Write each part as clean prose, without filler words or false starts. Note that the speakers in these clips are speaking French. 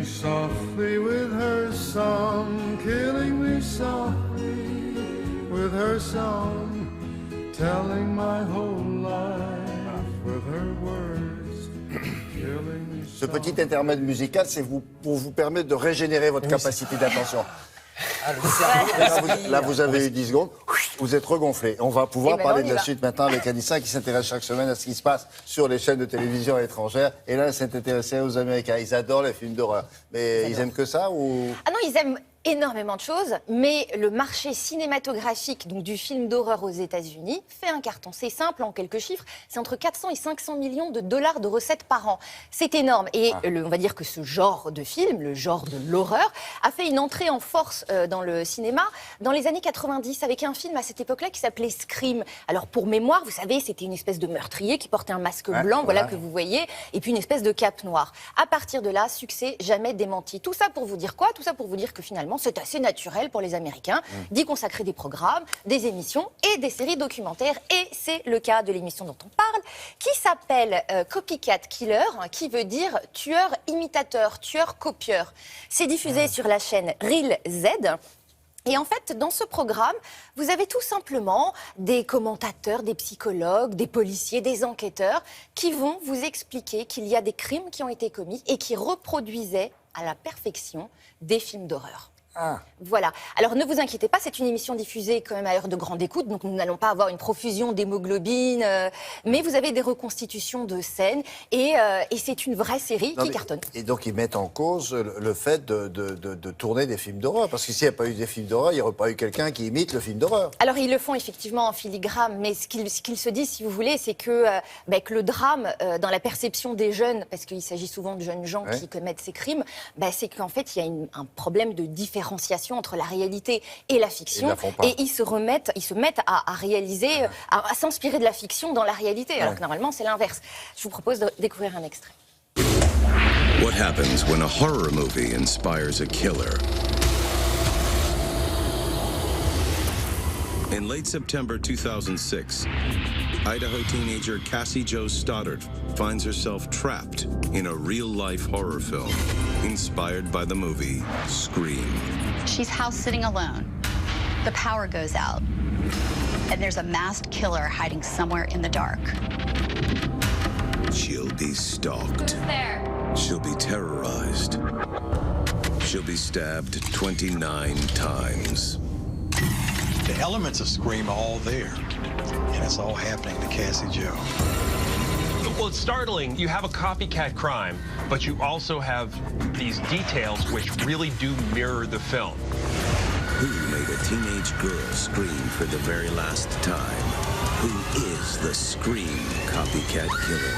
softly with her song, killing me softly with her song, telling my whole life with her words, killing me Ce petit intermède musical, c'est pour vous permettre de régénérer votre capacité d'attention. Là, vous avez eu 10 secondes, vous êtes regonflé. On va pouvoir parler de la suite maintenant avec Anissa qui s'intéresse chaque semaine à ce qui se passe sur les chaînes de télévision étrangères. Et là, elle s'est intéressée aux Américains. Ils adorent les films d'horreur. Mais ils aiment que ça ou... Ah non, ils aiment énormément de choses, mais le marché cinématographique donc du film d'horreur aux États-Unis fait un carton. C'est simple en quelques chiffres, c'est entre 400 et 500 millions de dollars de recettes par an. C'est énorme. Et on va dire que ce genre de film, le genre de l'horreur, a fait une entrée en force dans le cinéma dans les années 90 avec un film à cette époque-là qui s'appelait Scream. Alors pour mémoire, vous savez, c'était une espèce de meurtrier qui portait un masque blanc, voilà que vous voyez, et puis une espèce de cape noire. À partir de là, succès jamais démenti. Tout ça pour vous dire quoi? Tout ça pour vous dire que finalement, c'est assez naturel pour les Américains d'y consacrer des programmes, des émissions et des séries documentaires. Et c'est le cas de l'émission dont on parle, qui s'appelle Copycat Killer, qui veut dire tueur-imitateur, tueur-copieur. C'est diffusé sur la chaîne Real Z. Et en fait, dans ce programme, vous avez tout simplement des commentateurs, des psychologues, des policiers, des enquêteurs qui vont vous expliquer qu'il y a des crimes qui ont été commis et qui reproduisaient à la perfection des films d'horreur. Voilà. Alors ne vous inquiétez pas, c'est une émission diffusée quand même à heure de grande écoute, donc nous n'allons pas avoir une profusion d'hémoglobine, mais vous avez des reconstitutions de scènes et c'est une vraie série qui cartonne. Et donc ils mettent en cause le fait de tourner des films d'horreur, parce que s'il n'y a pas eu des films d'horreur, il n'y aurait pas eu quelqu'un qui imite le film d'horreur. Alors ils le font effectivement en filigrane, mais ce qu'ils se disent, si vous voulez, c'est que le drame dans la perception des jeunes, parce qu'il s'agit souvent de jeunes gens qui commettent ces crimes, c'est qu'en fait il y a un problème de différenciation entre la réalité et la fiction, et ils se mettent à réaliser, à s'inspirer de la fiction dans la réalité, alors que normalement c'est l'inverse. Je vous propose de découvrir un extrait. What happens when a horror movie inspires a killer? In late September 2006, Idaho teenager Cassie Jo Stoddard finds herself trapped in a real-life horror film inspired by the movie Scream. She's house-sitting alone. The power goes out, and there's a masked killer hiding somewhere in the dark. She'll be stalked. Who's there? She'll be terrorized. She'll be stabbed 29 times. The elements of Scream are all there, and it's all happening to Cassie Jo. Well, it's startling. You have a copycat crime, but you also have these details which really do mirror the film. Who made a teenage girl scream for the very last time? Who is the Scream copycat killer?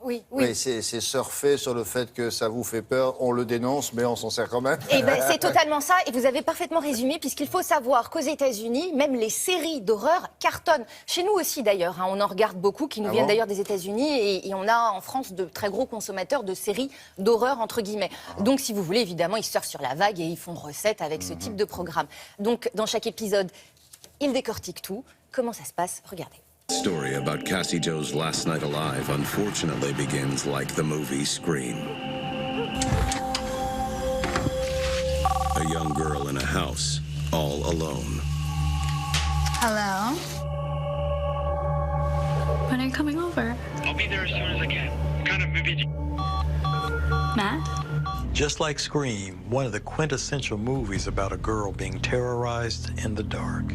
Oui, c'est surfer sur le fait que ça vous fait peur, on le dénonce, mais on s'en sert quand même. Et c'est totalement ça, et vous avez parfaitement résumé, puisqu'il faut savoir qu'aux États-Unis, même les séries d'horreur cartonnent. Chez nous aussi d'ailleurs, on en regarde beaucoup, qui nous viennent d'ailleurs des États-Unis, et on a en France de très gros consommateurs de séries d'horreur, entre guillemets. Donc si vous voulez, évidemment, ils surfent sur la vague et ils font recette avec ce type de programme. Donc dans chaque épisode, ils décortiquent tout. Comment ça se passe? Regardez. The story about Cassie Jo's last night alive unfortunately begins like the movie Scream. A young girl in a house, all alone. Hello? When are you coming over? I'll be there as soon as I can. What kind of movie do you... Matt? Just like Scream, one of the quintessential movies about a girl being terrorized in the dark.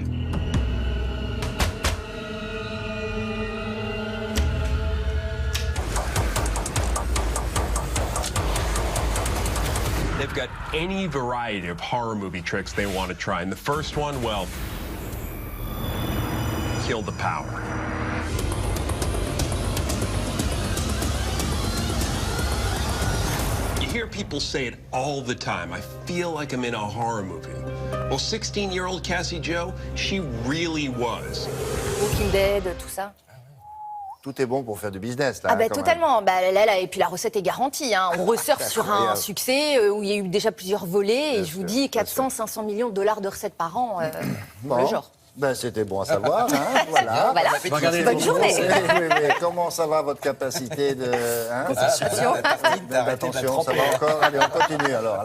They've got any variety of horror movie tricks they want to try. And the first one, well, kill the power. You hear people say it all the time. I feel like I'm in a horror movie. Well, 16-year-old Cassie Jo, she really was. Walking Dead, tout ça. Tout est bon pour faire du business, là. Totalement. Et puis la recette est garantie. On ressurfe sur un succès où il y a eu déjà plusieurs volets. Et je vous dis 400, 500 millions de dollars de recettes par an. Le genre. Ben, c'était bon à savoir, hein, voilà. Voilà. Regardez, Bonne journée. Oui. Comment ça va votre capacité de... Hein, Attention. d'attention, ça va encore. Allez, on continue alors.